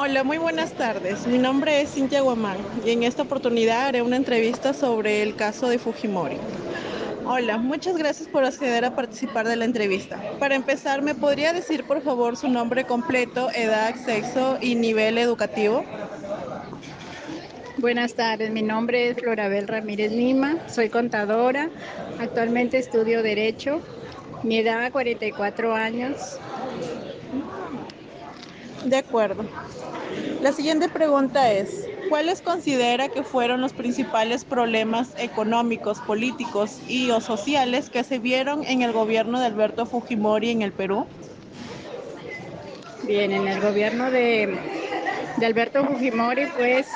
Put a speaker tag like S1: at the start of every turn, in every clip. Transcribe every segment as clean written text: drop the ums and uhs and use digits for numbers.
S1: Hola, muy buenas tardes. Mi nombre es Cintia Guamán y en esta oportunidad haré una entrevista sobre el caso de Fujimori. Hola, muchas gracias por acceder a participar de la entrevista. Para empezar, ¿me podría decir por favor su nombre completo, edad, sexo y nivel educativo?
S2: Buenas tardes, mi nombre es Florabel Ramírez Lima, soy contadora, actualmente estudio Derecho, mi edad 44 años.
S1: De acuerdo. La siguiente pregunta es, ¿cuáles considera que fueron los principales problemas económicos, políticos y o sociales que se vieron en el gobierno de Alberto Fujimori en el Perú?
S2: Bien, en el gobierno de Alberto Fujimori, pues,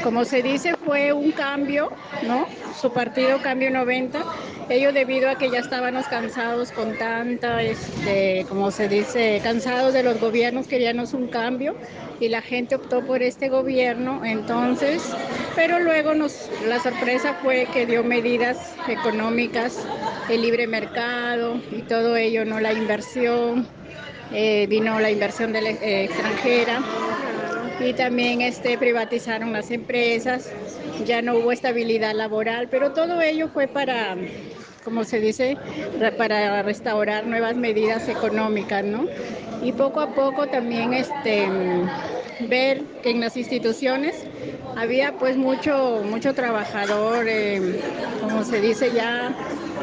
S2: como se dice, fue un cambio, ¿no? Su partido Cambio 90, ello debido a que ya estábamos cansados con tanta, como se dice, cansados de los gobiernos, queríamos un cambio y la gente optó por este gobierno, entonces, pero luego la sorpresa fue que dio medidas económicas, el libre mercado y todo ello, ¿no? La inversión, vino la inversión extranjera y también privatizaron las empresas, ya no hubo estabilidad laboral, pero todo ello fue para, como se dice, para restaurar nuevas medidas económicas, ¿no? Y poco a poco también ver que en las instituciones había pues mucho trabajador, como se dice ya,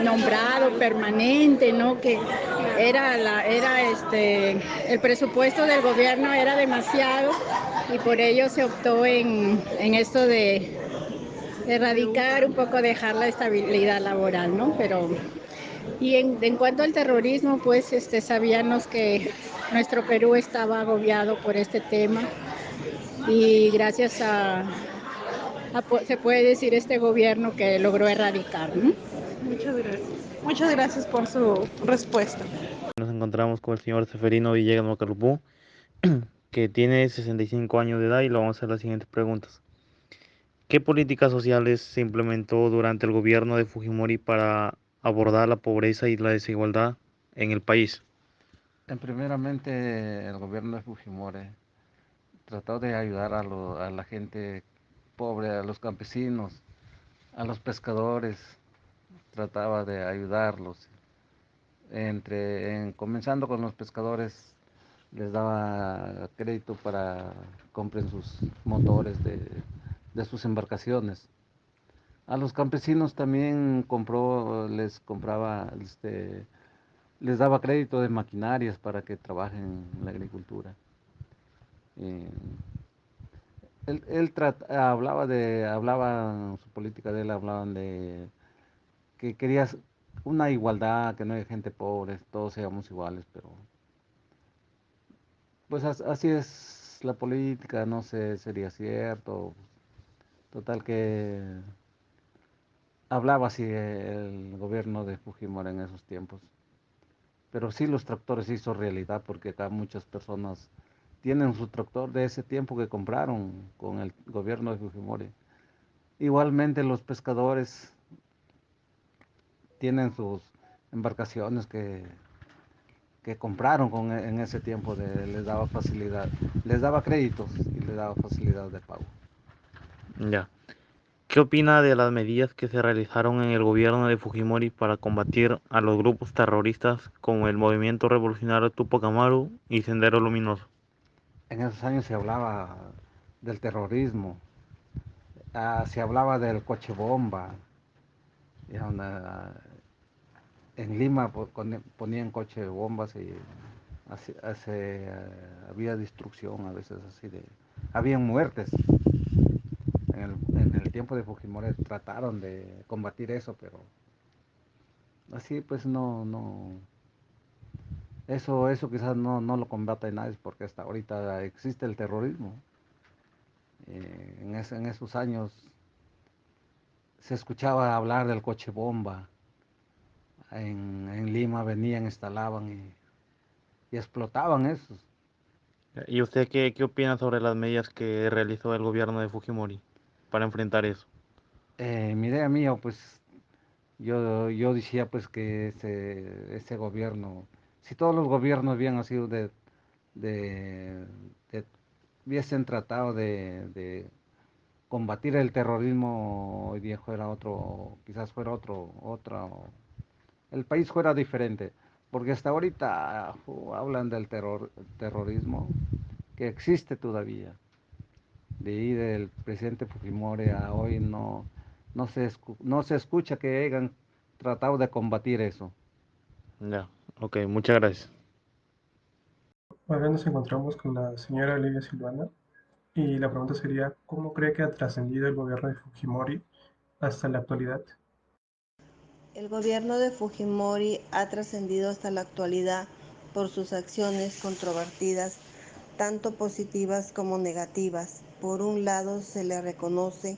S2: nombrado, permanente, ¿no? Que el presupuesto del gobierno era demasiado y por ello se optó en esto de erradicar un poco, dejar la estabilidad laboral, ¿no? Y en cuanto al terrorismo, pues sabíamos que nuestro Perú estaba agobiado por este tema y gracias se puede decir, este gobierno que logró erradicar, ¿no?
S1: Muchas gracias. Muchas gracias por su respuesta.
S3: Nos encontramos con el señor Seferino Villegas Macalupú, que tiene 65 años de edad y le vamos a hacer las siguientes preguntas. ¿Qué políticas sociales se implementó durante el gobierno de Fujimori para abordar la pobreza y la desigualdad en el país?
S4: Primeramente, el gobierno de Fujimori trató de ayudar a la gente pobre, a los campesinos, a los pescadores, trataba de ayudarlos. Comenzando con los pescadores, les daba crédito para compren sus motores de sus embarcaciones. A los campesinos también les compraba, les daba crédito de maquinarias para que trabajen en la agricultura. Eh, hablaba, su política de él, hablaban de que quería una igualdad, que no hay gente pobre, todos seamos iguales, pero pues así es la política, no sé, sería cierto. Total que hablaba así el gobierno de Fujimori en esos tiempos. Pero sí, los tractores se hizo realidad porque acá muchas personas tienen su tractor de ese tiempo que compraron con el gobierno de Fujimori. Igualmente los pescadores tienen sus embarcaciones que compraron en ese tiempo, les daba facilidad, les daba créditos y les daba facilidad de pago.
S3: Ya. ¿Qué opina de las medidas que se realizaron en el gobierno de Fujimori para combatir a los grupos terroristas como el Movimiento Revolucionario Tupac Amaru y Sendero Luminoso?
S4: En esos años se hablaba del terrorismo, se hablaba del coche bomba, y en Lima ponían coche de bombas y había destrucción a veces así habían muertes. En el tiempo de Fujimori trataron de combatir eso, pero así pues eso quizás no lo combate nadie porque hasta ahorita existe el terrorismo. En esos años se escuchaba hablar del coche bomba. En Lima venían, instalaban y explotaban esos.
S3: ¿Y usted qué opina sobre las medidas que realizó el gobierno de Fujimori para enfrentar eso?
S4: Mi idea mía, pues yo decía pues que ese gobierno, si todos los gobiernos habían sido de, de- hubiesen tratado de combatir el terrorismo, hoy día fuera otro, quizás fuera el país fuera diferente, porque hasta ahorita hablan del terrorismo que existe todavía. De ahí del presidente Fujimori a hoy no se escucha que hayan tratado de combatir eso.
S3: Ya, ok, muchas gracias.
S5: Ahora nos encontramos con la señora Olivia Silvana y la pregunta sería, ¿cómo cree que ha trascendido el gobierno de Fujimori hasta la actualidad?
S6: El gobierno de Fujimori ha trascendido hasta la actualidad por sus acciones controvertidas, tanto positivas como negativas. Por un lado, se le reconoce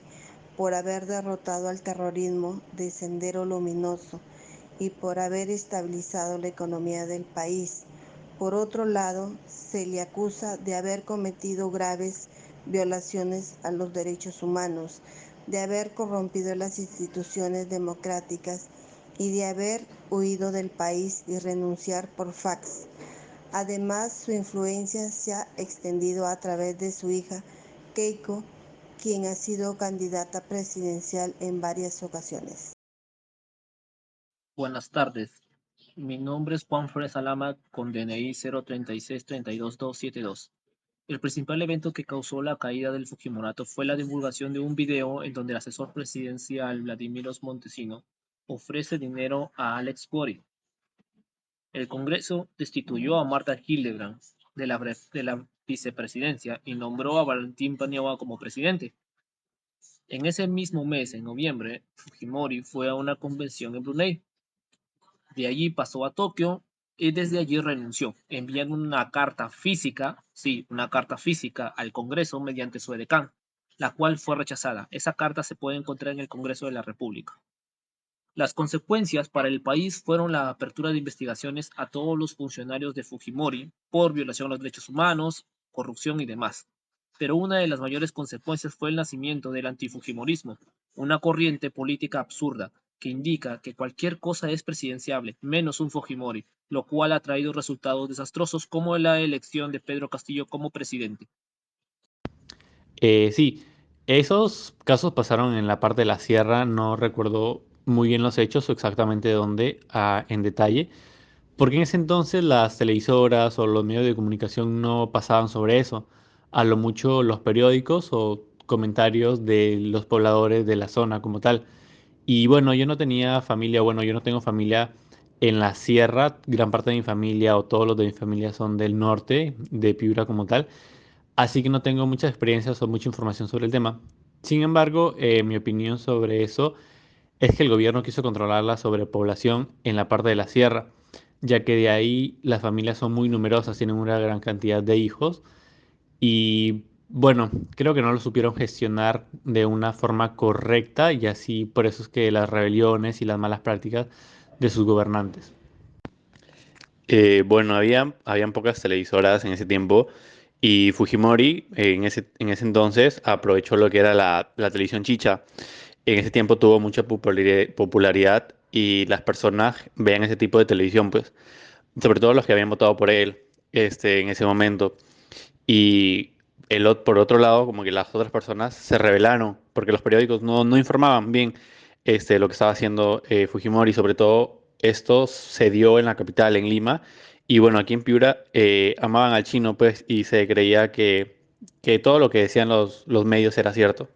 S6: por haber derrotado al terrorismo de Sendero Luminoso y por haber estabilizado la economía del país. Por otro lado, se le acusa de haber cometido graves violaciones a los derechos humanos, de haber corrompido las instituciones democráticas y de haber huido del país y renunciar por fax. Además, su influencia se ha extendido a través de su hija Keiko, quien ha sido candidata presidencial en varias ocasiones.
S7: Buenas tardes. Mi nombre es Juan Flores Alama con DNI 036322272. El principal evento que causó la caída del Fujimorato fue la divulgación de un video en donde el asesor presidencial Vladimir Montesino ofrece dinero a Alex Gori. El Congreso destituyó a Marta Hildebrand de la vicepresidencia y nombró a Valentín Paniagua como presidente. En ese mismo mes, en noviembre, Fujimori fue a una convención en Brunei. De allí pasó a Tokio y desde allí renunció, enviando una carta física, sí, una carta física al Congreso mediante su edecán, la cual fue rechazada. Esa carta se puede encontrar en el Congreso de la República. Las consecuencias para el país fueron la apertura de investigaciones a todos los funcionarios de Fujimori por violación a los derechos humanos, corrupción y demás. Pero una de las mayores consecuencias fue el nacimiento del antifujimorismo, una corriente política absurda que indica que cualquier cosa es presidenciable, menos un Fujimori, lo cual ha traído resultados desastrosos como la elección de Pedro Castillo como presidente.
S3: Sí, esos casos pasaron en la parte de la sierra, no recuerdo muy bien los hechos o exactamente dónde en detalle, porque en ese entonces las televisoras o los medios de comunicación no pasaban sobre eso, a lo mucho los periódicos o comentarios de los pobladores de la zona como tal. Y bueno, yo no tenía familia, bueno, yo no tengo familia en la sierra, gran parte de mi familia o todos los de mi familia son del norte, de Piura como tal. Así que no tengo muchas experiencias o mucha información sobre el tema. Sin embargo, mi opinión sobre eso es que el gobierno quiso controlar la sobrepoblación en la parte de la sierra, ya que de ahí las familias son muy numerosas, tienen una gran cantidad de hijos y bueno, creo que no lo supieron gestionar de una forma correcta y así por eso es que las rebeliones y las malas prácticas de sus gobernantes. Bueno, habían pocas televisoras en ese tiempo y Fujimori en ese entonces aprovechó lo que era la televisión chicha. En ese tiempo tuvo mucha popularidad y las personas veían ese tipo de televisión, pues, sobre todo los que habían votado por él en ese momento. Y por otro lado, como que las otras personas se rebelaron porque los periódicos no informaban bien lo que estaba haciendo Fujimori. Sobre todo esto se dio en la capital, en Lima. Y bueno, aquí en Piura amaban al chino, pues, y se creía que todo lo que decían los medios era cierto.